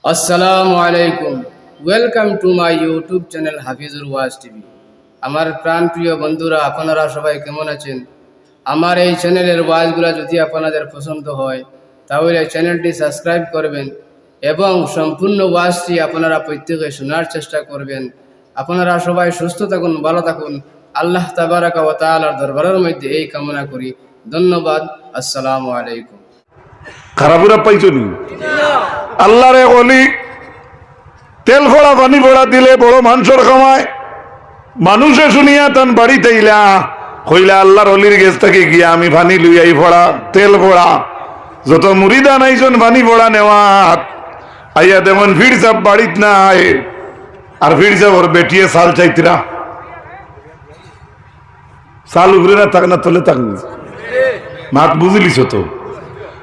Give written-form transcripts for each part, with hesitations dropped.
আসসালামু আলাইকুম। Welcome to my YouTube channel Hafizur was TV. আমার প্রাণপ্রিয় বন্ধুরা, আপনারা সবাই কেমন আছেন? আমার এই চ্যানেলের ওয়াজগুলো যদি আপনাদের পছন্দ হয় তাহলে চ্যানেলটি সাবস্ক্রাইব করবেন এবং সম্পূর্ণ ওয়াজটি আপনারা প্রত্যেকে শোনার চেষ্টা করবেন। আপনারা সবাই সুস্থ থাকুন, ভালো থাকুন। আল্লাহ তাবারাকা ওয়া তাআলার দরবারের মধ্যে এই কামনা করি। ধন্যবাদ। আসসালামু আলাইকুম। খারাপুরা পাইছনি আল্লাহর এক অলি তেল ফোড়া পানি ফোড়া দিলে বড় মানুষের কামায় মানুষে শুনিয়া তান বাড়িতে ইলা কইলা আল্লাহর অলির গেছ থেকে গিয়া আমি পানি লুইয়াই ফোড়া তেল ফোড়া যত মুরিদা নাইজন পানি ফোড়া নেওয়া আইয়া তেমন ফির সাপ বাড়িত না আয় আর ফির সাপ ওর বেটিয়ে সাল চাইতিরা সাল উগরে না থাক না তলে থাক মাত বুঝলিস তো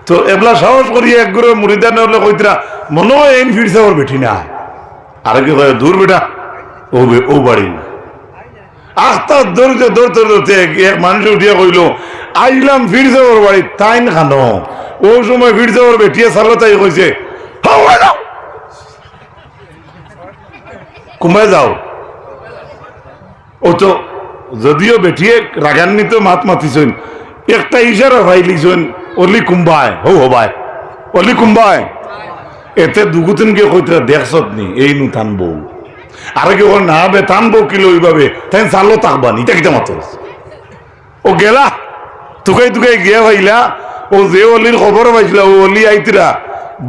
তো এবলা সাহস করিয়া এক গুরু মুরিদা নেওয়ালে কইতরা মনে হয় এই ফিরছে ওর বেটি না আর কি কয় দূর বেটা ও বাড়ি আস্তা ধরতে ধরতে ধরতে এক মানুষ উঠিয়া কইল আইলাম ফিরছে ওর বাড়ি তাই না খানো ও সময় ফিরছে ওর বেটিয়া সালো তাই কইছে কুমায় যাও ও তো যদিও বেটিয়ে রাগান্বিত মাত মাতিছেন একটা ইশারা ভাইলিছেন অলি কুম্বায় হবায় অলি কুম্বায় এতে দুগুতিন কে কইতে দেখছত নি এই নু টানবো আর কি ওর না বে টানবো কিলো ওইভাবে তাই চালো তাকবানি এটা কিটা মাত্র ও গেলা তুকাই তুকাই গিয়া ভাইলা ও যে অলির খবর পাইছিল ও অলি আইতিরা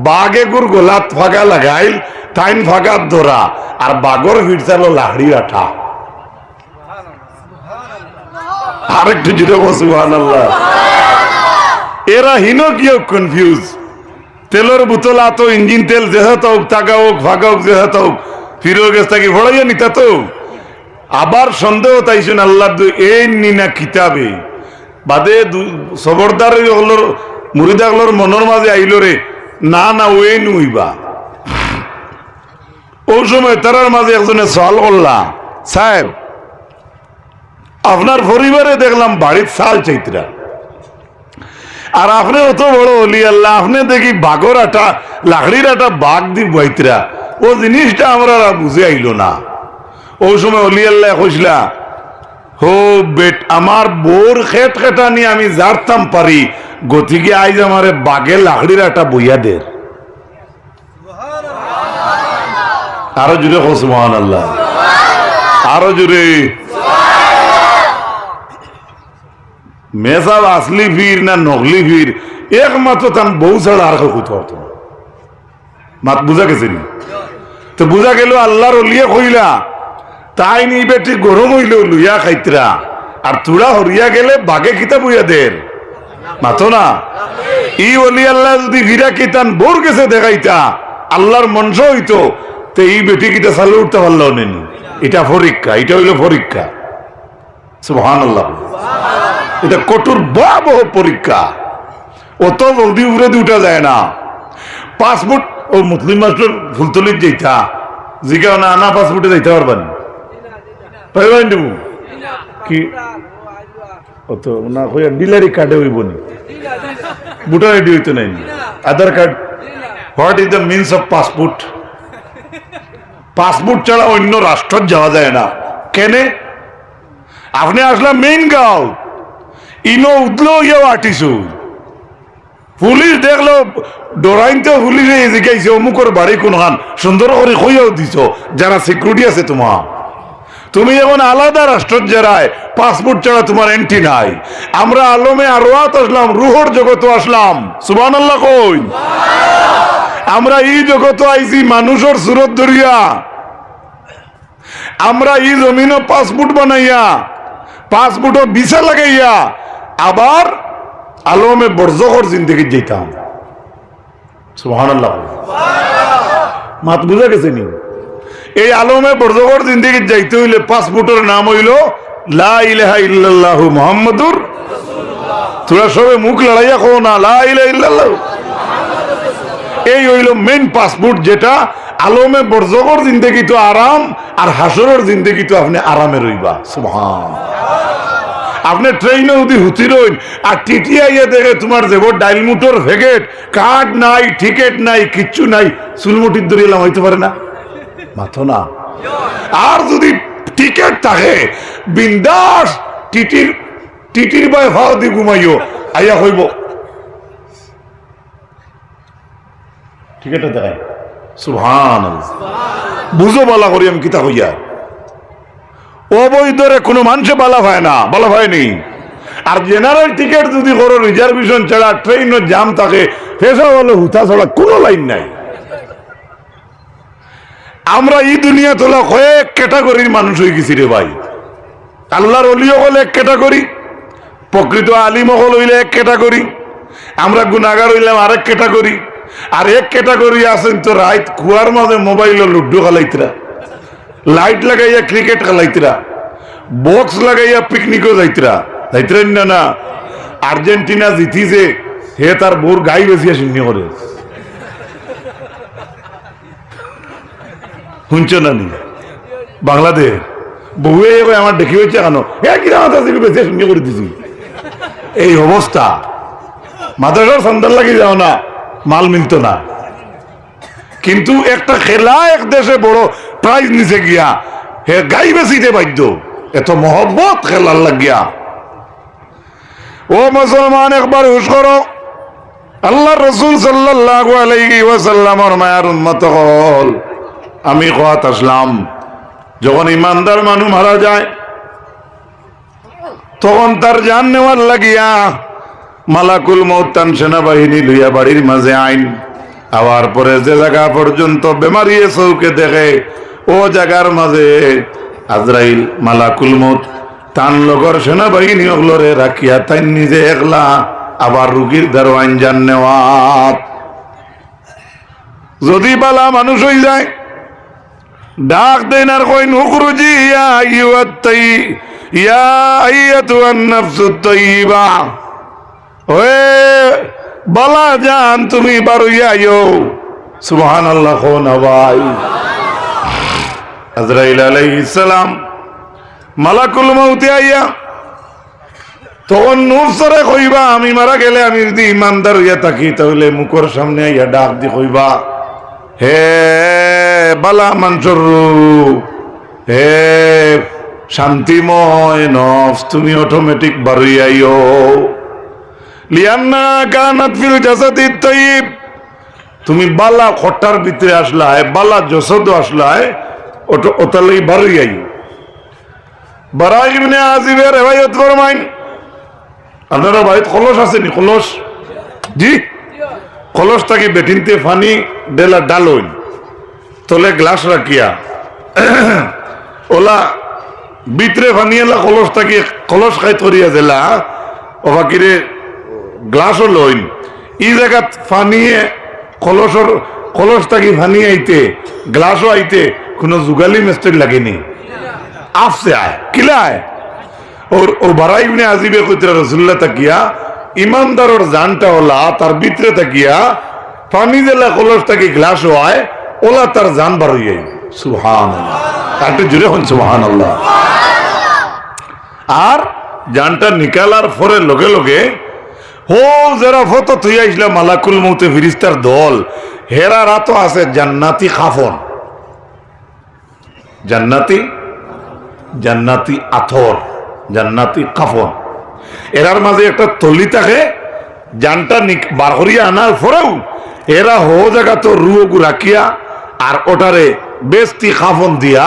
বাঘে গুর গোলাত ফাঁকা লাগাইল তাইন ফাঁকা ধরা আর বাঘর ফিরছালো লাহড়ি আঠা আরেকটু যেটা সুবহানাল্লাহ এরা হিনো কিয় কনফিউজ তেলের বোতল আতো ইঞ্জিন তেল যেহেতু হোক টাকা হোক ফাঁকা হোক যেহেতু হোক ফিরো গেছ থাকি ভরাইয়া নিতা তো আবার সন্দেহ তাইছেন আল্লাহ এই নিনা কিতাবে বাদে সবরদার হলোর মুরিদা হলোর মনের মাঝে আইল রে না না ওই নুইবা ওই সময় তারার মাঝে একজনে সওয়াল করলা সাহেব আপনার পরিবারে দেখলাম বাড়ির সাল চাইতরা আর আপনি অত বড় অলি আল্লাহ আপনি দেখি বাঘর আটা লাকড়ির আটা বাঘ দি বইতরা ও জিনিসটা আমরা বুঝে আইল না ওই সময় অলি আল্লাহ কইসলা হো বেট আমার বোর খেট খেটা নিয়ে আমি জারতাম পারি গতিকে আইজ আমারে বাঘে লাকড়ির আটা বইয়া দের আরো জুড়ে কো সুবহানাল্লাহ আরো জুড়ে মেসাব আসলি ফির না নকলি ফির একমাত্র তান বউ ছাড়া আর কইতে হতো মাত বুঝা গেছে নি তো বুঝা গেল আল্লাহর অলিয়ে কইলা তাই নি বেটি গরম হইল লুইয়া খাইতরা আর তুড়া হরিয়া গেলে বাঘে কিতা বইয়া দের মাতো না ই অলি আল্লাহ যদি ভিরা কিতান বোর গেছে দেখাইতা আল্লাহর মনস হইতো তো এই বেটি কিতা চালু উঠতে পারল নেন এটা পরীক্ষা এটা হইল পরীক্ষা সুবহানাল্লাহ এটা কঠোর ভয়াবহ পরীক্ষা অত জলদি উড়ে উঠা যায় না পাসপোর্ট ও মুসলিম মাস্টার ফুলতলির যেটা জিজ্ঞাসা না আনা পাসপোর্টে যাইতে পারবেন পাইবেন দেবো কি অত না কইয়া ডিলারি কার্ডে হইব নি ভোটার আইডি হইতে নাই Aadhaar card what is the means of passport passport ছাড়া অন্য রাষ্ট্র যাওয়া যায় না কেনে আপনি আসলাম মেইন গাঁও ইনো উঠলো ইয়েও আটিছু পুলিশ দেখলো ডরাইনতে পুলিশে জিজ্ঞাসা অমুকর বাড়ি কোনখান সুন্দর করে কইয়াও দিছ যারা সিকিউরিটি আছে তোমার তুমি এখন আলাদা রাষ্ট্র যারায় পাসপোর্ট ছাড়া তোমার এন্ট্রি নাই আমরা আলমে আরওয়াত আসলাম রুহর জগতে আসলাম সুবহানাল্লাহ কই আমরা এই জগতে আইছি মানুষের সুরত ধরিয়া আমরা এই জমিনও পাসপোর্ট বানাইয়া পাসপোর্টও ভিসা লাগাইয়া আবার আলমে বরজখর জিন্দগি যেতাম সুবহানাল্লাহ মাত বুঝা গেছে নি এই আলমে বরজখর জিন্দগি যাইতে হইলে পাসপোর্টের নাম হইল লা ইলাহা ইল্লাল্লাহু মুহাম্মাদুর রাসূলুল্লাহ তোরা সবে মুখ লড়াইয়া কো না লা ইলাহা ইল্লাল্লাহ এই হইল মেইন পাসপোর্ট যেটা আলমে বরজখর জিন্দগি তো আরাম আর হাসরের জিন্দগি তো আপনি আরামে রইবা সুবহান আপনি ট্রেনে যদি হুতি রইন আর টিটি আইয়া দেখে তোমার যাব ডাইল মুটোর ভেগেট কার্ড নাই টিকিট নাই কিচ্ছু নাই চুলমুটির দরিয়ালাম হইতে পারে না মাথো না। আর যদি টিকিট থাকে বিন্দাস টিটির বাই ভাও দি ঘুমাইও আইয়া হইব টিকিটটা দেখাই সুবহানাল্লাহ বুঝো বালা করি আমি কিতা হইয়া অবৈধরে কোনো মানুষে বালা হয় না বালা হয়নি। আর জেনারেল টিকিট যদি করো রিজার্ভেশন ছাড়া ট্রেনের জাম থাকে ফেসা হলো হুতা ছাড়া কোনো লাইন নাই। আমরা এই দুনিয়া তোলা কয়েক ক্যাটাগরির মানুষ হয়ে গেছি রে ভাই। আল্লাহর ওলি হল এক ক্যাটাগরি, প্রকৃত আলিম হল হইলে এক ক্যাটাগরি, আমরা গুনাহগার হইলাম আরেক ক্যাটাগরি। আর এক ক্যাটাগরি আছেন তো রাত কুয়ার মাঝে মোবাইল লুডু খেলাইতরা, লাইট লাগাইয়া ক্রিকেট খেলাইতরা, বক্স লাগাইয়া পিকনিকও যাইতরা না না। আর্জেন্টিনা জিতিছে হে তার বোর গাই বেশিয়া শূন্য করে শুনছ না নি বাংলাদেশ বউয়ে আমার দেখি হয়েছে কেন বেশি শূন্য করে দিছি এই অবস্থা। মাদ্রাসার সন্তান লাগি যাও না মাল মিলত না, কিন্তু একটা খেলা এক দেশে বড় প্রাইজ নিচে গিয়া হে গাই বেশিতে বাধ্য, এত মহব্বত খেলার লাগিয়া। ও মুসলমান একবার হুশ করো, আল্লাহ রসুল সাল্লাল্লাহু আলাইহি ওয়াসাল্লামের মায়ার উম্মত হল। আমি কথা আসলাম যখন ইমানদার মানুষ মারা যায় তখন তার জান নেওয়ার লাগিয়া মালাকুল মউত তান সেনাবাহিনী লইয়া বাড়ির মাঝে আইন আবার পরে যে জায়গা পর্যন্ত বেমারি চৌকে দেখে ও জায়গার মাঝে আজরাইল মালাকুল মউত তান লগর সেনাবাহিনী ওগুলোরে রাখিয়া তাই নিজে একলা আবার রুগীর দারোয়ান জান নেওয়া। যদি বালা মানুষ হয়ে যায় ডাক দেন আর কই নুখরুজি ইয়া আইয়ুহাত ইয়া আইয়াতুহান নাফসুত তাইয়্যিবা, ওয়ে বালা জান তুমি বারুইয়া আইও। সুবহানাল্লাহ কোন ভাই। আজরাইল আলাইহিস সালাম মালাকুল মউত আইয়া তখন নফসরে কইবা আমি মারা গেলে আমি যদি ইমানদার হইয়া থাকি তাহলে মুখের সামনে আইয়া ডাক দি কইবা হে বালা মানসর হে শান্তিময় নফস তুমি অটোমেটিক বারুই আইও। লিয়ান্না কানাত ফিল জাসাদিত তাইয়্যিব, তুমি বালা খটার ভিতরে আসলায় বালা জসদ আসলায় ওটা লাগি বারুই আইও। বারা ইবনে আজিবের রিওয়ায়াত ফরমাইন, আপনারা বাড়িত কলস আছে নি? কলস জি, কলসটাকে বেটিনতে ফানি ডেলা ডালইন তলে গ্লাস রাখিয়া ওলা ভিতরে ফানিয়েলা কলসটাকে কলস খাইত করিয়া দিলা ওবাকিরে গ্লাসও লইন ই জায়গাত ফানিয়ে কলসটাকে ফানিয়ে আইতে গ্লাসও আইতে কোনো যুগালি মিস্ত্রি লাগেনি, আফসে আয় কিলা আয়। ওর বারাই ইবনে আজিবে কইতরা রাসূলুল্লাহ তাকিয়া ইমানদারের জানটা ওলা তার ভিতরে তাকিয়া পানি জেলা কলসটাকে গ্লাস হয় ওলা তার জান বার হয়ে যায়। সুবহানাল্লাহ, একটু জোরে হন সুবহানাল্লাহ। আর জানটা নিকালার পরে লগে লগে হো যারা ফটো তুই আইসলা মালাকুল মউতে ফিরিস্তার দল হেরা রাতো আছে জান্নাতি কাফন, জান্নাতি আথর, জান্নাতি কাফন, এরার মাঝে একটা তলি থাকে। জানটা বার করিয়া আনার পরেও এরা হো জায়গা তো রুগু রাখিয়া আর ওটারে বেস্তি কাফন দিয়া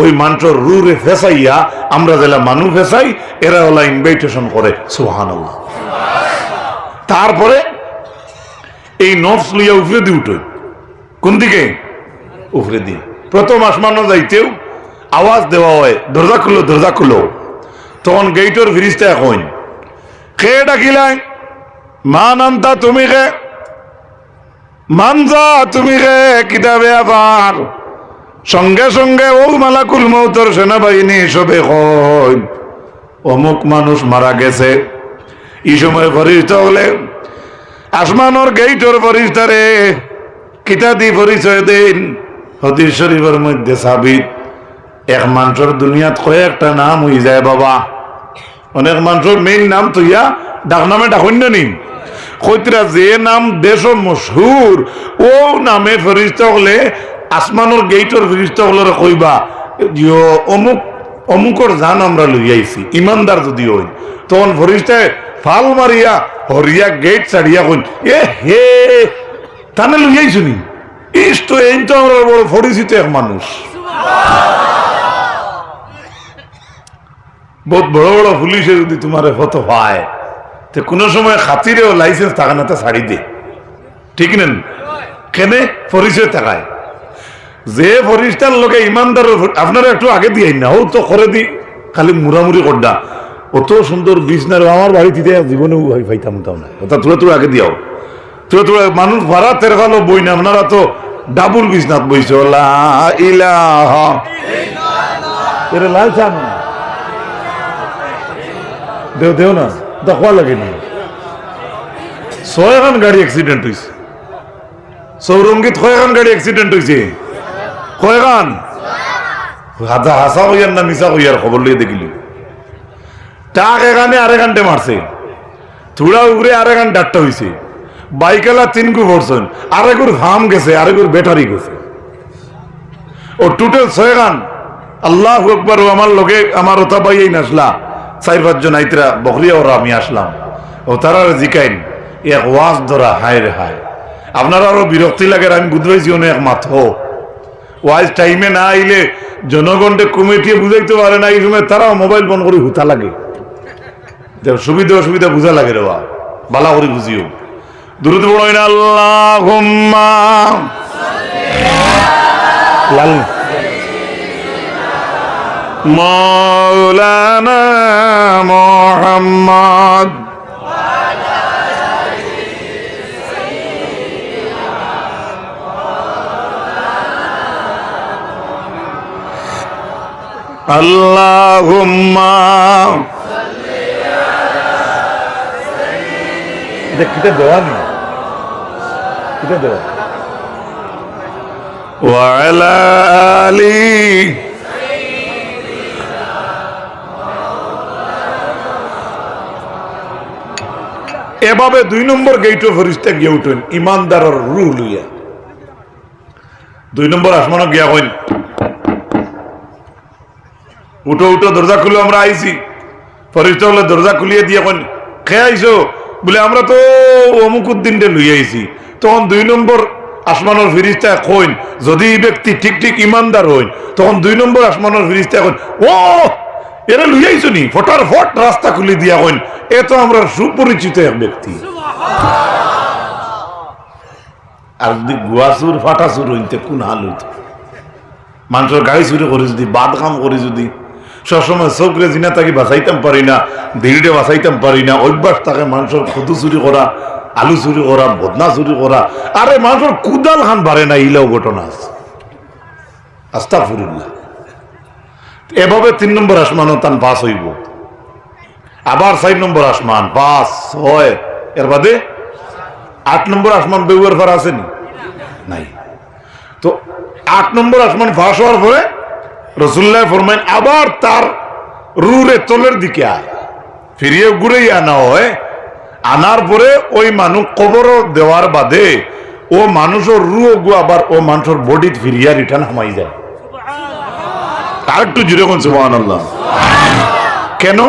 ওই মানুষের রুরে ফেসাইয়া আমরা যেটা মানুষ ফেসাই এরা ওলা ইনভাইটেশন করে। সুবহানাল্লাহ। তারপরে এই নফস লইয়া উপরে দিয়ে উঠে কোন দিকে? উপরে দিয়ে। প্রথম আসমানো যাইতেও আওয়াজ দেওয়া হয় দরজা খুলো দরজা খুলো, তখন গেইটর ফিরিস্তা এখন কে ডাকিলাই মা নামতা তুমি কে মানজা তুমি কে কিতাবে আবার সঙ্গে সঙ্গে ও মালাকুল মউতর সেনাবাহিনী সবে কই অমুক মানুষ মারা গেছে। এই সময় ফরিস্তা হলে আসমানোর গেইটর ফরিস্তারে কিতা দি পরিচয় দিন। হাদিস শরীফের মধ্যে সাবিত এক মানুষের দুনিয়াত কয়েকটা নাম হয়ে যায় বাবা। অনেক মানুষের মেইন নাম তো ইয়া ডাক নামে ডাকন্য নিন কইতরা যে নাম দেশ মশহুর ও নামে ফেরিস্তা হলে আসমানোর গেইটর ফেরিস্তা হলে কইবা অমুক অমুকর জান আমরা লই আইছি ইমানদার যদি হই তখন ফেরিস্তায় ফাল মারিয়া হরিয়া গেট ছাড়িয়া কইন এ হে তানে লই আইছুনি ইষ্ট এই তো আমরা বড় পরিচিত এক মানুষ বহুত বড় বড় পুলিশে যদি তোমার ফটো পায় তো কোনো সময় খাতিরেও লাইসেন্স থাকা না তা ছাড়ি দে ঠিক নেন কেনে পরিচয় থাকায় যে ফরিস্তার লোকে ইমানদার আপনারা একটু আগে দিয়ে না ও তো করে দি খালি মুড়ামুড়ি করডা অত সুন্দর বিছনার আমার বাড়িতে জীবনেও পাইতাম না ওটা তোরা তোরা আগে দিও তোরা তোরা মানুষ ভাড়া তের ভালো বই না আপনারা তো ডাবল বিছনাথ বইছো লা ইলাহা এর লাল চান দেও দেও না দেখবা লাগে না 6 খান গাড়ি অ্যাক্সিডেন্ট হয়েছে সৌরঙ্গীত 6 খান গাড়ি অ্যাক্সিডেন্ট হয়েছে কয় খান হাজা হাসা হইয়ার না মিশা হইয়ার খবর লিয়ে দেখিলি টাক এখানে আরে ঘন্টে মারছে থুড়া উপরে আরে ঘন্টা ডাট্টা হয়েছে বাইকেলা 3 গু পড়ছেন আরে গুর হাম গেছে আরে গুর ব্যাটারি গেছে ও টোটাল 6 খান আল্লাহু আকবার ও আমার লগে আমার ওতা বাইই নাসলা 4-5 জন আইতরা বকরিয়া ওরা আমি আসলাম ও তারা জিকাইন এক ওয়াজ ধরা হায় রে হায় আপনারা আরো বিরক্তি লাগে আমি বুঝবাইছি অনেক মাথ ওয়াইজ টাইমে না আইলে জনগণকে কমিটি বুঝাইতে পারে না এই সময় তারাও মোবাইল বন্ধ করে হুতা লাগে সুবিধা অসুবিধা বুঝা লাগে রে বালা করে বুঝিও দূরত বড় না আল্লাহুম্মা লাল মাওলানা মুহাম্মদ আল্লাহুম্মা দেখতে দেওয়া নেই এটা দেওয়া ওয়া আলা আলি এভাবে 2 নম্বর গেইটে ফেরেশতা গিয়ে উঠেন ইমানদারের রূহ লইয়া 2 নম্বর আসমানে গিয়া হইন উঠো উঠো দরজা খুলে আমরা আইছি ফেরেশতা হলে দরজা খুলিয়ে দিয়ে কোন খেয়ে আইছো বলে আমরা তো অমুক উদ্দিনটা লই আইছি তখন 2 নম্বর আসমানের ফেরেশতা কইন যদি এই ব্যক্তি ঠিক ঠিক ইমানদার হইন তখন 2 নম্বর আসমানের ফেরেশতা কইন ও এরা লই আইছো নি ফটাফট রাস্তা খুলে দিয়া কইন এ তো আমরা সুপরিচিত এক ব্যক্তি আর যদি গুয়াসুর ফাটাসুর হইতে কোন হাল হইতো মানুষের গাড়ি চুরি করে যদি বাদ কাম করে যদি সবসময় চোখরে জিনা তাকে বাঁচাইতাম পারি না ধীরে বাঁচাইতাম পারি না অভ্যাস থাকে মানুষের খুদু চুরি করা আলু চুরি করা বদনা চুরি করা আরে মানুষের কুদাল খান বাড়ে না ইলাও ঘটনা আছে আস্তাগফিরুল্লাহ এভাবে 3 নম্বর আসমানও তান পাস হইব আবার 4 নম্বর আসমান 5 6 এর বাদে 8 নম্বর আসমান বেউয়ের ফার আসেনি নাই তো 8 নম্বর আসমান ফাঁস হওয়ার পরে রাসূলুল্লাহ ফরমাইন আবার তার রুরে তলের দিকে আয় ফিরিয়ে ঘুরেই আনা হয় আনার পরে ওই মানুষ কবর দেওয়ার বাদে ও মানুষের রু গু আবার ও মানুষের বডি ফিরিয়া রিটার্ন হামাই যায় আর একটু জুড়ে কোন সুবহানাল্লাহ কেন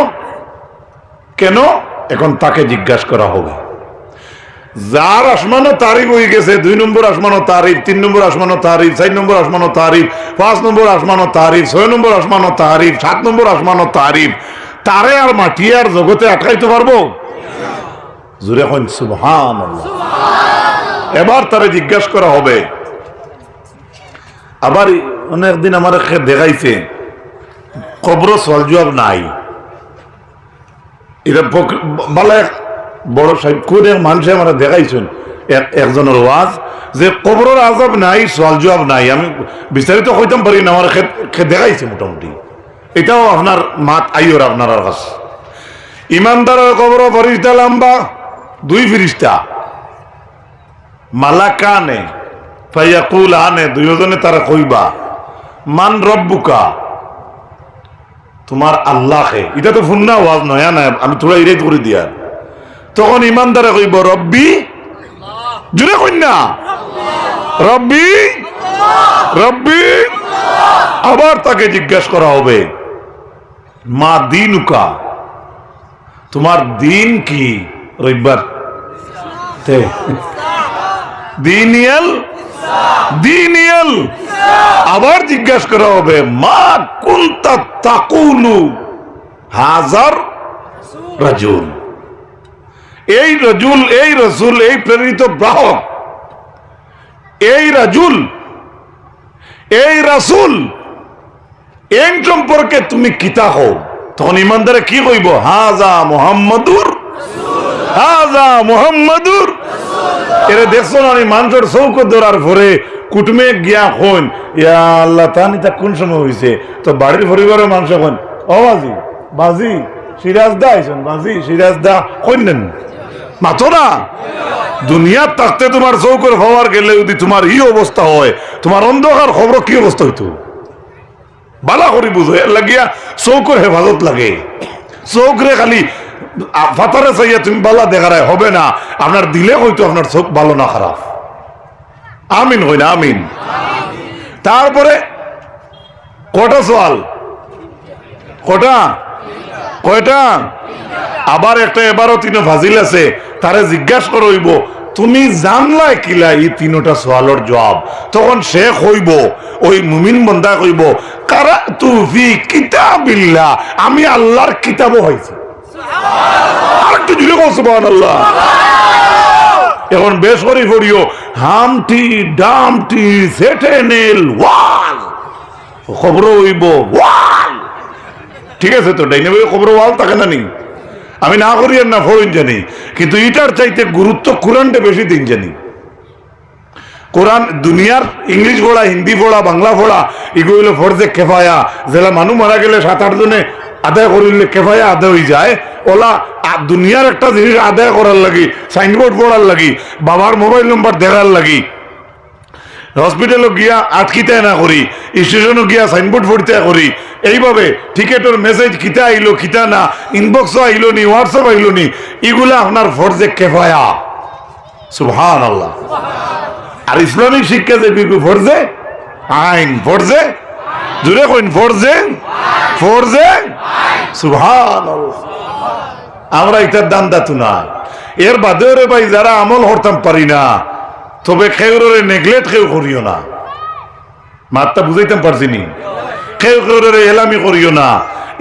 কেন এখন তাকে জিজ্ঞাসা করা হবে যার আসমানো তারিফ হয়ে গেছে 2 নম্বর আসমানো তারিফ 3 নম্বর আসমানো তারিফ 4 নম্বর আসমানো তারিফ 5 নম্বর আসমানো তারিফ 6 নম্বর আসমানো তারিফ 7 নম্বর আসমানো তারিফ তারে আর মাটি আর জগতে আটকাইতে পারবো জোরে কোন সুবহানাল্লাহ এবার তারে জিজ্ঞাসা করা হবে আবার অনেকদিন আমার দেখাইছে কবর সওয়াল জবাব নাই এটা বলে বড় সাহেব কোন মানুষে আমরা দেখাইছেন একজনের ওয়াজ যে কবরের আযাব নাই সওয়াল জবাব নাই আমি বিস্তারিত কইতাম পারি না আমার দেখাইছে মোটামুটি এটাও আপনার মাত আইয়র আপনার কাছে ইমানদারের কবর ফেরেশতা লম্বা 2 ফেরেশতা মালাকানে ফায়াকুলানে দুইজনে তারা কইবা মান রব্বুকা তোমার আল্লাহকে, এটা তো ফুন্না ওয়াজ নয়া না, আমি তোরা ইরেট করে দিয়া। তখন ইমানদারে কইব রব্বি, জুড়ে কই না রব্বি রব্বি। আবার তাকে জিজ্ঞাসা করা হবে মা দিনুকা, তোমার দিন কি? রবিবার দিনিয়াল দিনিয়াল। আবার জিজ্ঞাসা করা হবে মা কুনতা তাকুলু হাজার রাজুল। এই রাজুল, এই রাসূল, এই প্রেরিত বাহক, এই রাজুল, এই রাসূল, এর সম্পর্কে তুমি কিতা হও? তখন ইমানদারে কি কইব? হাজা মুহাম্মাদুর, হাজা মুহাম্মাদুর। এরে দেখছো না, আমি মানুষের চৌকত ধরার পরে কুটুমে গিয়া হন ইয়া আল্লাহ তানি তা কোন সময় হয়েছে, তো বাড়ির পরিবারের মানুষ এখন ও বাজি বাজি সিরাজ দা আইসন, বাজি সিরাজ দা কইলেন মাতো না। দুনিয়ার থাকতে তোমার চৌকর হওয়ার গেলে যদি তোমার ই অবস্থা হয়, তোমার অন্ধকার খবর কি অবস্থা হইতো বালা করি বুঝো। এর লাগিয়া চৌকর হেফাজত লাগে। চৌকরে খালি ফাতারে চাইয়া তুমি বালা দেখারায় হবে না, আপনার দিলে হয়তো আপনার চোখ ভালো না খারাপ। আমিন হই না আমিন। তারপরে কটা সোয়াল, কটা কয়টা? আবার একটা এবারও তিন ফাজিল আছে, তারে জিজ্ঞাসা করইব তুমি জানলাই কিলা এই তিনটা সোয়ালের জবাব। তখন সে কইব, ওই মুমিন বন্দা কইব কারাতু ফি কিতাবিল্লাহ, আমি আল্লাহর কিতাবও হইছি। আরেকটু জুড়ে কও সুবহানাল্লাহ। এখন বেশ করে পড়িও হামটি ডামটি সেটেনেল ওয়াল, খবর হইব ওয়াল। ঠিক আছে তো, ডাইনে খবর ওয়াল থাকে না নি, আমি না করি আর না ফরিন জানি, কিন্তু এটার চাইতে গুরুত্ব কোরআনটা বেশি দিন জানি। কোরআন দুনিয়ার ইংলিশ পড়া, হিন্দি পড়া, বাংলা পড়া, এগুলো ফরজে কেফায়া। যেটা মানুষ মারা গেলে 7-8 জনে আদায় করিলে কেফায়া আদায় হয়ে যায়, ওলা দুনিয়ার একটা জিনিস আদায় করার লাগি, সাইনবোর্ড পড়ার লাগি, বাবার মোবাইল নম্বর দেখার লাগি, হসপিটালও গিয়া আটকিতে না করি, স্টেশনও গিয়া সাইনবোর্ড পড়তে করি, এইভাবে টিকেটের মেসেজ কিতা আইলো কিতা না, ইনবক্সও আইলো নি, হোয়াটসঅ্যাপ আইলো নি, এগুলা আপনার ফরজে কেফায়া। সুবহানাল্লাহ। আর ইসলামিক শিক্ষা যে ফরজে আইন, ফরজে জুড়ে কইন ফরজে ফরজে সুবহানাল্লাহ। আমরা এটার দান দাতু না। এর বাদেও রে ভাই যারা আমল হরতাম পারি না, তবে খেউরে নেগলেক্ট কেউ করিও না। মাত্রা বুঝাইতাম পারছি নি, কেউ কেউরে এলামি করিও না।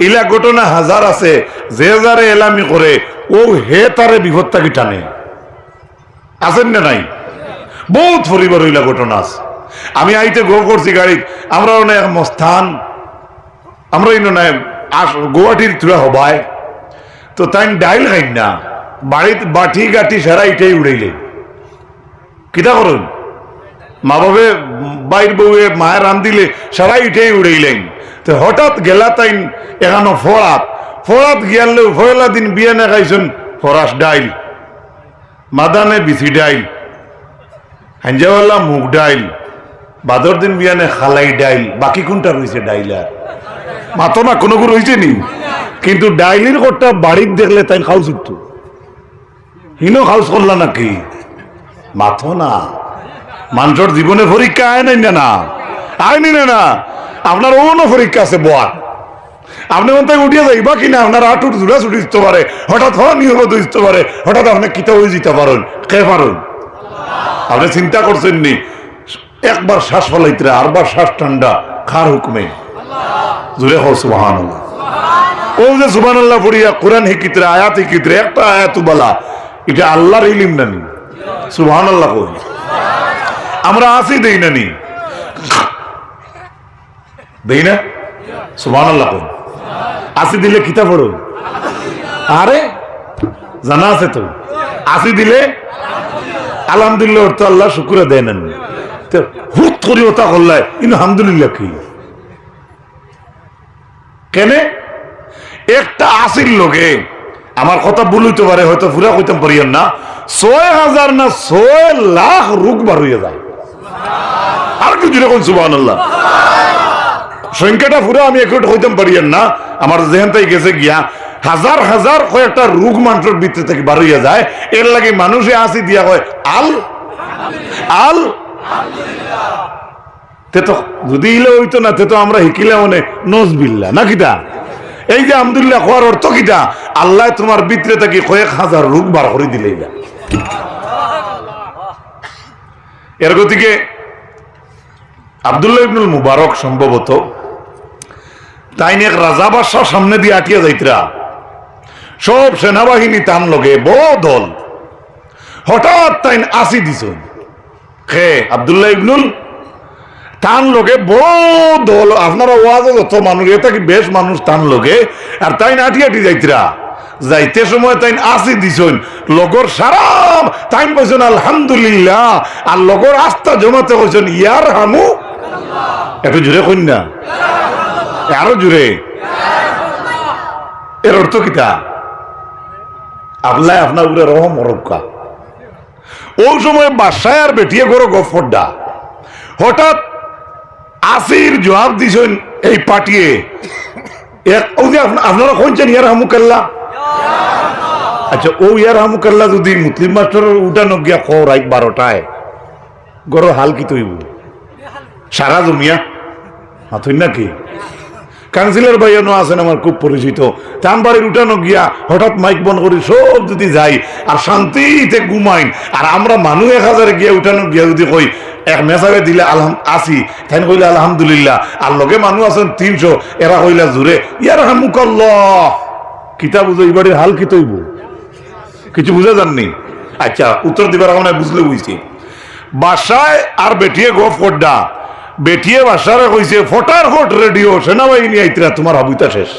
ইলা ঘটনা হাজার আছে, যে যারে এলামি করে ও হে তারে বিপদটাকে টানে। আছেন না নাই? বহুত পরিবার হইলা ঘটনা আছে। আমি আইতে গো করছি গাড়ি, আমরা অনেক মস্থান, আমরা গুয়াহাটির তুলা হবায়, তো তাই ডাইল খাই না, বাড়িতে বাটি গাটি সারা এটাই উড়াইলে কিতা করুন, মা বাবে বাইর বউয়ে মায়ের রান দিলে সারা এটাই উড়াইলেন। তো হঠাৎ গেলা তাই এখানো ফরাত গিয়ালেও ফয়লা দিন বিয়ে না খাইছেন ফরাস ডাইল, মাদানে বিসি ডাইল, হাঞ্জাওয়ালা মুগ ডাইল, বাদর দিন বিয়ানে খালাই ডাইল, বাকি কোনটা রয়েছে ডাইল? আর মাতো না কোনো রয়েছে নি, কিন্তু ডাইলির কোটটা বাড়ির দেখলে তাই খাউস উঠতো, হিনো খাউস করলা নাকি? মাথো না। মানুষের জীবনে পরীক্ষা আয় নাই না, আয়নি না, আপনার অন্য পরীক্ষা আছে বয়ার। আপনি মনে উঠিয়ে যাইবা কিনা, আপনার আটুর জোড়া ছুটি দিতে পারে, হঠাৎ হওয়া নিয়মত দিতে পারে, হঠাৎ আপনি কিতা হয়ে যেতে পারেন, কে পারেন? আপনি চিন্তা করছেন নি একবার শ্বাস ফলাইতে আরবার শ্বাস ঠান্ডা খার হুকুমে জুড়ে হো সুবহানাল্লাহ। ও যে সুবহানাল্লাহ পড়িয়া কোরআন হিকিতরে আয়াত হিকিতরে একটা আয়াত বলা, এটা আল্লাহর ইলম নানি। সুবহানাল্লাহ কই আমরা আসি দেই নানি, দেই না? সুবহানাল্লাহ কই আসি দিলে কিতা পড়ো? আরে জানা আছে তো, আসি দিলে আলহামদুলিল্লাহ তো আল্লাহ শুকুরে দেয় না, হুট করি ওটা করলে কিন্তু আলহামদুলিল্লাহ কি কেনে? একটা আসির লোকে আমার কথা ভুল হইতে পারে, হয়তো পুরা কইতাম পারিয়েন না, ৬,০০০ না ৬,০০,০০০ রোগ বার হইয়া যায়। আর কি যেরকম সুবহানাল্লাহ সংখ্যাটা পুরো আমি একটু হইতাম পারি না, আমার যেহেন তাই গেছে গিয়া হাজার হাজার কয়েকটা রোগ মানুষের ভিতরে থেকে বার হইয়া যায়। এর লাগে মানুষে আসি দিয়া কয় আল আল তে তো যদি ইলে হইতো না তে তো আমরা হিকিলে মনে নজবিল্লা না কিটা। এই যে আলহামদুলিল্লাহ হওয়ার অর্থ কিটা, আল্লাহ তোমার ভিতরে থেকে কয়েক হাজার রোগ বার করে দিলে। এর গতিকে আব্দুল্লাহ ইবনুল মুবারক সম্ভবত তাই এক রাজা বাদশাহ সামনে দিয়ে আটিয়া যাইতরা, সব সেনাবাহিনী তান লগে বড় দল। হঠাৎ তাই আসি দিছ খে আব্দুল্লাহ ইবনুল তান লগে বড় দল। আপনারা ওয়াজ যত মানুষ এটা কি বেশ মানুষ তান লগে, আর তাই আটি আটি যাইতরা। যাইতে সময় তাই আসি দিছন লগর সারা তাই কইছেন আলহামদুলিল্লাহ, আর লগর আস্থা জমাতে কইছেন ইয়ার হামু। একটু জুড়ে কইন না, আরো জুড়ে। এর অর্থ কিটা, আল্লাহ আপনার উপরে রহম রক্ষা। ওই সময় বাসায় আর বেটিয়ে করো গফরডা হঠাৎ আসির জবাব দিছেন এই পাঠিয়ে। আপনারা কোনছেন ইয়ার হামুকাল্লা? আচ্ছা, ও ইয়ার হামুকাল্লা যদি মুসলিম মাস্টার উঠানো গিয়া খো রাত 12টায় গরো হাল কি তৈব সারা জমিয়া হাতুই নাকি। কাউন্সিলর ভাইয়ানো আছেন আমার খুব পরিচিত, তান বাড়ির উঠানো গিয়া হঠাৎ মাইক বন্ধ করি সব যদি যাই আর শান্তিতে ঘুমাইন, আর আমরা মানুষ 1000 গিয়া উঠানো গিয়া যদি কই এক মেসাবে দিলে আসি তাই কইলে আলহামদুলিল্লাহ, আর লগে মানুষ আছেন 300, এরা কইলা জুড়ে ইয়ার হামুকাল্লাহ। কিতা বুঝো এই বাড়ির হাল কি তৈব কিছু বুঝা যাননি? আচ্ছা, উত্তর দিবার এখন বুঝলে বুঝছি। বাসায় আর বেটিয়ে গফ করডা, বেটিয়ে বাসারে কইছে ফটাফট রেডিও সেনাবাহিনী আইতরা, তোমার হাবুইতা শেষ।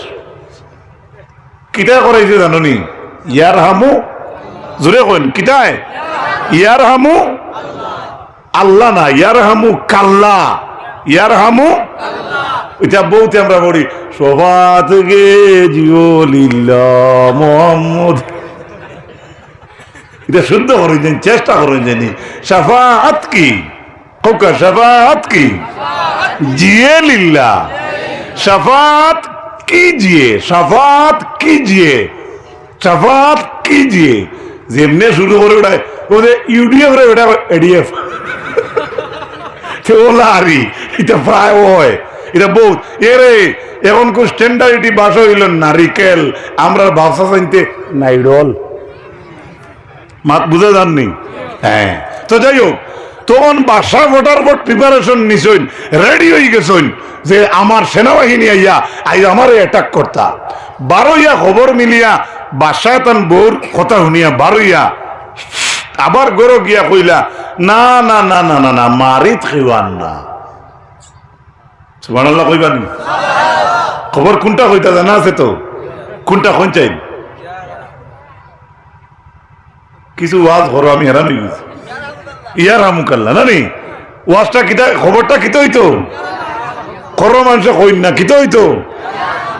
কিতা করাইছে জাননি? ইয়ার হামু জোরে কইন কিতায় ইয়ার হামু আল্লাহ না, ইয়ার হামু কাল্লা, ইয়ার হামু এটা বলতে আমরা বলি সবাত গে জিওলিল্লাহ মোহাম্মদ। এটা শুদ্ধ করে জানি, চেষ্টা করে জানি। শাফাআত কি কোকা, শাফাআত কি জিয়ে লিল্লাহ, শাফাআত कीजिए, शफात कीजिए, शफात कीजिए। যেমনে শুরু করে ওটা ওদের ইউডিএফ রে ওটা এডিএফ চোলারি, এটা প্রায় হয়, এটা বহুত এরে এখন কোন স্ট্যান্ডার্ডিটি ভাষা হইল নারিকেল, আমরা ভাষা জানতে নাইডল মাত বুঝা যাননি। হ্যাঁ, তো যাই হোক, তখন বাসা ভোটার ভোট প্রিপারেশন নিছইন, রেডি হয়ে গেছইন যে আমার সেনাবাহিনী আইয়া আমার অ্যাটাক করতা। বারোইয়া খবর মিলিয়া বাসায় তান বউর কথা শুনিয়া বারোইয়া আবার গরো গিয়া কইলা না না না না না না মারিত খেওয়ান না। সুবহানাল্লাহ কইবানি? খবর কোনটা কইতা জানা আছে তো? কোনটা কোন চাই? কিছু ওয়াজ করো, আমি হেরান হয়ে গেছি। ইয়ার হামুকাল্লা না নি ওয়াজটা কিতা, খবরটা কিতা হইতো করো মানুষ কইন না কিতা হইতো।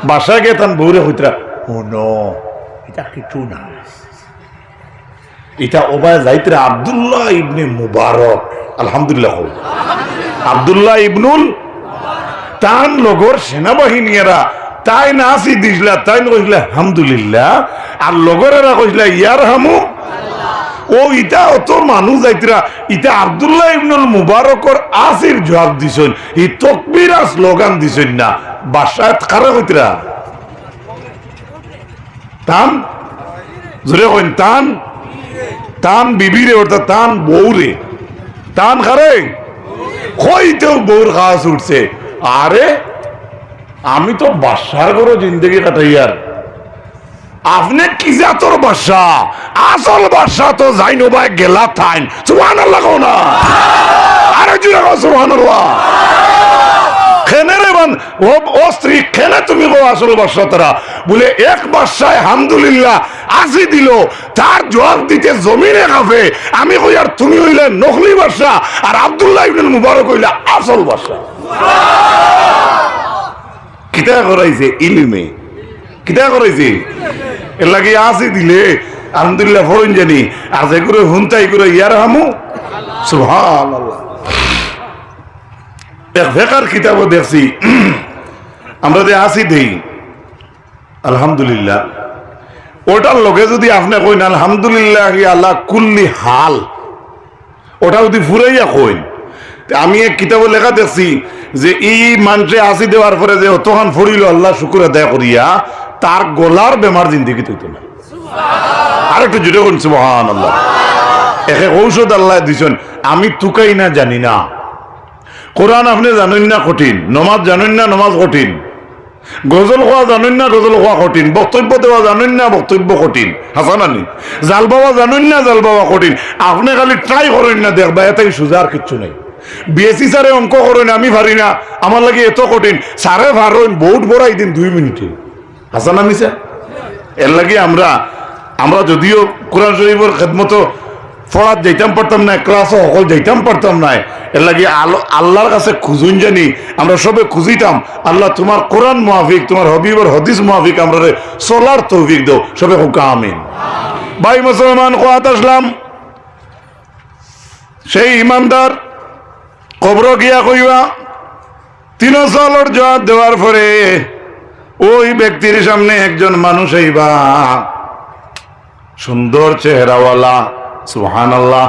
বাসায় গিয়ে তান বউরে হইতরা শোনো এটা কিছু না, এটা ওবায় যাইতরা আব্দুল্লাহ ইবনে মুবারক, আলহামদুলিল্লাহ আব্দুল্লাহ ইবনুল তান লগর সেনাবাহিনীরা তাই না আসি দিছিলা, তাই কইছিলা আলহামদুলিল্লাহ, আর লগরেরা কইছিলা ইয়ার হামু। ও ইটা অত মানুষ যাইতরা, ইটা আব্দুল্লাহ ইবনুল মুবারকর আসির জবাব দিছেন, ই তাকবীর আর স্লোগান দিছেন না। বাসায় কারা কইতরা তান জোরে কইন তান, তান বিবিরে অর্থাৎ তান বউরে, তান কারে কইতেও বউর খাওয়া উঠছে। আরে আমি তো বাসার ঘরে জিন্দগি কাটাইয়ার, আপনি কি জাতর বাসা? আসল বাসা তো যাইনো ভাই গেলা থাইন। সুবহানাল্লাহ কও না, আরে জুড়ে কও সুবহানাল্লাহ। খেনে বান ও স্ত্রী খেনে তুমি কো আসল বাসা তারা বলে এক বাসায় আলহামদুলিল্লাহ আসি দিল, তার জবাব দিতে জমিনে কাঁপে। আমি কই আর তুমি হইলে নকলি বাসা, আর আব্দুল্লাহ ইবনুল মুবারক হইলে আসল বাসা। কিতা করাইছে ইলমে, কিতা করাইছে এর লাগে আসি দিলে আলহামদুলিল্লাহ ফরন জানি, আর যে করে হুনতাই করে ইয়ার হামু সুবহানাল্লাহ। এক ফেকার কিতাবও দেখছি আমরা যে আসি দেই আলহামদুলিল্লাহ, ওটার লগে যদি আপনি কইন আলহামদুলিল্লাহ আল্লাহ কুল্লি হাল, ওটা যদি ফুরাইয়া কইন, আমি এক কিতাবে লেখা দেখছি যে এই মানুষে আসি দেওয়ার পরে যে অতখান ফরিল আল্লাহ শুকুর আদায় করিয়া তার গলার বেমার জিন্দিগি তৈত না। আর একটু জুড়ে করুন সুবহানাল্লাহ। একে ঔষধ আল্লাহ দিছেন, আমি তুকাই না জানি না। কোরআন আপনি জানেন না কঠিন, নমাজ জানেন না নমাজ কঠিন, গজল খাওয়া জানেন না গজল খাওয়া কঠিন, বক্তব্য দেওয়া জানেন না বক্তব্য কঠিন, হাসান আনি জাল বাবা জানেন না জাল বাবা কঠিন। আপনি খালি ট্রাই করেন না, দেখবা এটাই সোজা, আর কিচ্ছু নেই। বিএসসি স্যারে অঙ্ক করেন, আমি পারি না, আমার লাগে এত কঠিন, স্যারে পারেন বহুত বড়াই দিন 2 মিনিটে, হাসান আমি স্যার। এর লাগে আমরা যদিও কোরআন শরীফের খেদমত পড়াত যাইতাম পারতাম না, ক্লাসও সকল যাইতাম পারতাম না, এর লাগে আল্লাহর কাছে খুঁজুন জানি, আমরা সবে খুঁজিতাম আল্লাহ তোমার কোরআন মুআফিক, তোমার হবিবর হাদিস মুআফিক আমরা চলার তৌফিক দাও, সবে হোক আমিন। ভাই মুসলমান কোয়াত আসলাম, সেই ইমানদার কবর গিয়া কইবা 3 সালের জবাব দেওয়ার পরে ওই ব্যক্তির সামনে একজন মানুষ আইবা, সুন্দর চেহারাওয়ালা, সুবহানাল্লাহ,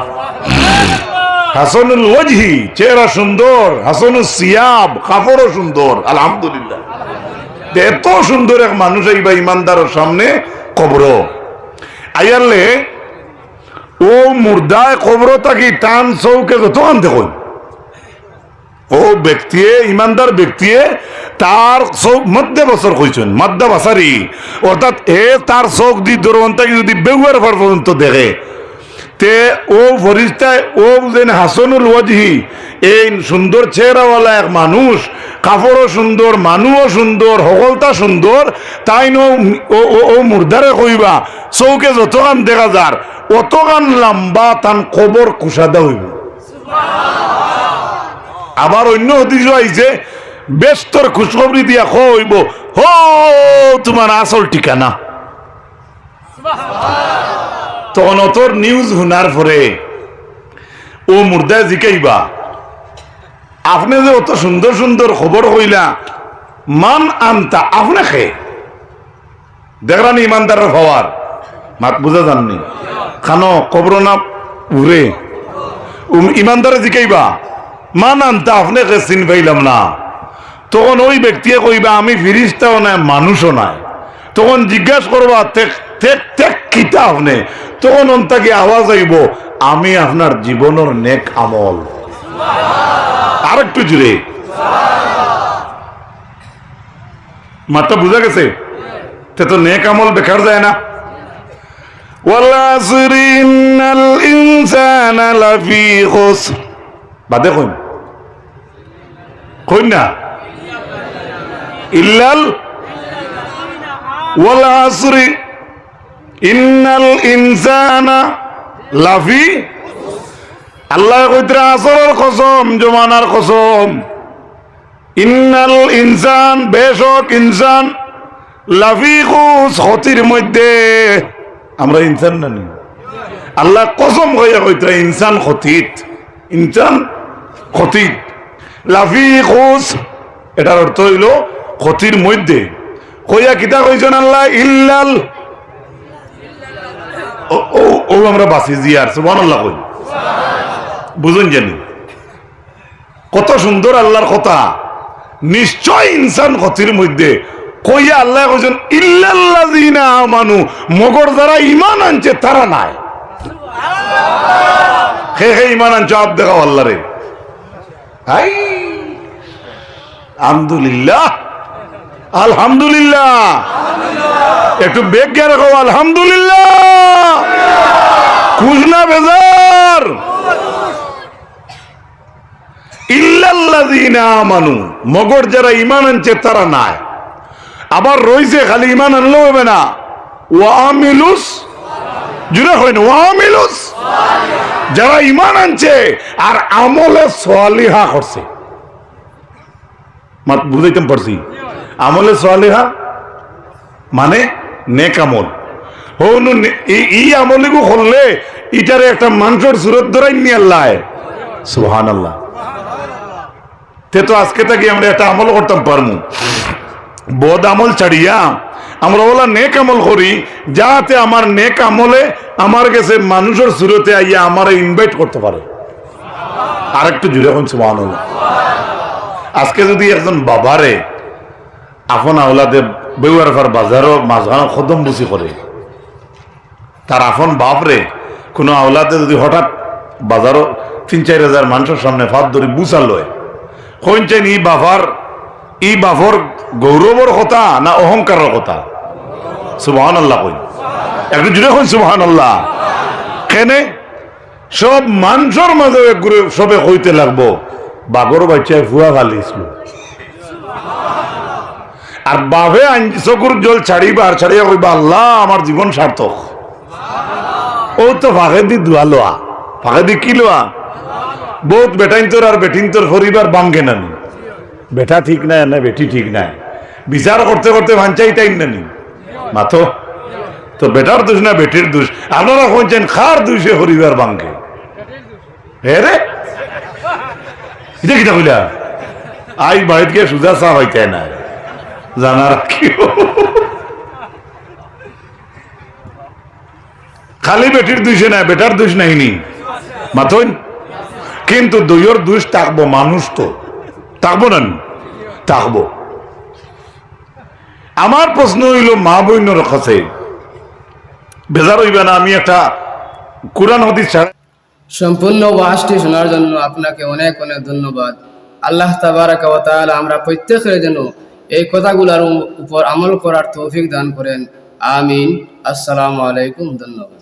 হাসানুল ওয়াজহি, চেহারা সুন্দর, হাসানুল সিয়াব, কাপড়ও সুন্দর, আলহামদুলিল্লাহ। এত সুন্দর এক মানুষ আইবা ইমানদারের সামনে কবর আইয়ালে, ও মুর্দায় কবর থাকি টান চৌকে যত আনতে কই, ও ব্যক্তি ইমানদার ব্যক্তি তার চোখ মধ্যে বছর কইছেন, মধ্যে বাসারি, অর্থাৎ তার চোখ দি দূরবন্তাকে যদি বেগুয়ার পর পর্যন্ত দেখে, তে ও ফরিস্তায় ও যেন হাসানুল ওয়াজহি, এই সুন্দর চেহারাওয়ালা এক মানুষ, কাপড়ও সুন্দর, মানুষও সুন্দর, সকলটা সুন্দর, তাই ও মুর্দারে কইবা চৌকে যতখান দেখা যার অতখান লম্বা তান কবর কুসাদা হইব। আবার অন্য হদিস আইছে বেস্তর খুশখবরি দিয়া কইব, হো তোমার আসল ঠিকানা। তখন অতর নিউজ শোনার পরে ও মুর্দায় জিকাইবা, আপনি যে অত সুন্দর সুন্দর খবর হইলা, মান আনতা, আপনি খে দেখরানি ইমানদারের হওয়ার মাত বুঝা জাননি খানো কবর না উড়ে, ইমানদারে জিকাইবা মান আনতা, আপনি খে চিন পাইলাম না। তখন ওই ব্যক্তি কইবা আমি ফিরিস্তাও নাই মানুষও নাই। তখন জিজ্ঞাসা করবা কিতা আপনি, তখন অন্তাকে আওয়াজ আইব আমি আপনার জীবনের নেক আমল। আর একটু জুড়ে মাত্রা বুঝা গেছে, তো নেক আমল বেকার যায় না। বাদে কইন না ইল্লাল ওয়াল আসরি ইন্নাল ইনসানা লাফি, আল্লাহ কইতরা আসরের কসম, জমানার কসম, ইন্নাল ইনসান, বেশক ইনসান, লাফি খুস, ক্ষতির মধ্যে। আমরা ইনসান না নি, আল্লাহ কসম কইয়া কইতরা ইনসান ক্ষতিত, ইনসান ক্ষতিত, লাফি খুস, এটার অর্থ হইল ক্ষতির মধ্যে। কইয়া কিতা কইছেন আল্লাহ, ইল্লাল, ও আমরা বাসি জিয়ার সুবহানাল্লাহ কই, বুঝুন জানি কত সুন্দর আল্লাহর কথা। নিশ্চয় ইনসান ক্ষতির মধ্যে, কইয়া আল্লাহ কইছেন ইল্লাল্লাযিনা আমানু, মগর যারা ঈমান আনছে তারা নাই। হে ঈমান আনছে, জবাব দেখাও আল্লাহরে। হাই আলহামদুলিল্লাহ, আলহামদুলিল্লাহ, একটু বেগ গিয়ে রাখো, আলহামদুলিল্লাহ, খুশ না বেজার। ইল্লাল্লাযিনা আমানু, মগর যারা ঈমান আনছে তারা নাই। আবার রইছে খালি ঈমান আনলেও হবে না, ওয়া আমিলুস, জুড়ে হয় না, ওয়া আমিলুস, যারা ঈমান আনছে আর আমলে সালিহা করছে। বুঝাইতাম পারছি, আমলে সালিহা মানে নেক আমল। হনু এই আমলিগু করলে ইটারে একটা মানুষের সুরত ধরাই নিয়ে আল্লাহ, সুবহানাল্লাহ। তে তো আজকে থাকি আমরা একটা আমল করতাম পারমু। বদ আমল ছাড়িয়া আমরা ওলা নেক আমল করি, যাতে আমার নেক আমলে আমার কাছে মানুষের সুরতে আইয়া আমার ইনভাইট করতে পারে। আর একটু জুড়ে এখন সুবহানাল্লাহ। আজকে যদি একজন বাবারে আপন আওলাদে বেউয়ারফার বাজারও মাঝখানে খদম বুঝি করে, তার আপন বাপরে কোনো আওলাদে যদি হঠাৎ বাজারও ৩-৪ হাজার মানুষের সামনে ফাঁদ ধরে বুঝা লয়, কইছেন ই বাফর গৌরবর কথা না অহংকারের কথা? সুবহানাল্লাহ কই, একটু জুড়ে কই সুবহানাল্লাহ। কেনে সব মানুষের মাঝে সবে কইতে লাগবো বাগর বাচ্চায় ফুয়া ফালিছিল, আর বাপে চকুর জল ছাড়িবা আর ছাড়িয়া কইবা আল্লাহ আমার জীবন সার্থক। ও তো ফাঁকে দি দোয়া লোয়া, ফাঁকে দি কি লোয়া? বহুত বেটাইন তোর আর বেটিন তোর পরিবার বাঙ্গে নানি, বেটা ঠিক নাই না বেটি ঠিক নাই, বিচার করতে করতে ভাঞ্চাই টাইম নানি মাথো। তো বেটার দোষ না বেটির দোষ? আপনারা কইছেন খার দোষে পরিবার বাঙ্গে। হে রে এটা কিটা কইলা? আই বাড়িতে গিয়ে সুজা চা হইতে না জানার কি, খালি বেটির দোষে না বেটার দোষ নাইনি মাথন। কিন্তু দুইয়ের দোষ থাকবো, মানুষ তো থাকবো না, থাকবো। আমার প্রশ্ন হইল মা বইনের কাছে বেজার হইবে না আমি একটা কুরআন হাদিস ছাড়া? সম্পূর্ণ ওয়াজটি শোনার জন্য আপনাকে অনেক অনেক ধন্যবাদ। আল্লাহ তাবারাকা ওয়া তাআলা আমরা প্রত্যেকের জন্য এই কথাগুলোর উপর আমল করার তৌফিক দান করেন। আমিন। আসসালামু আলাইকুম। ধন্যবাদ।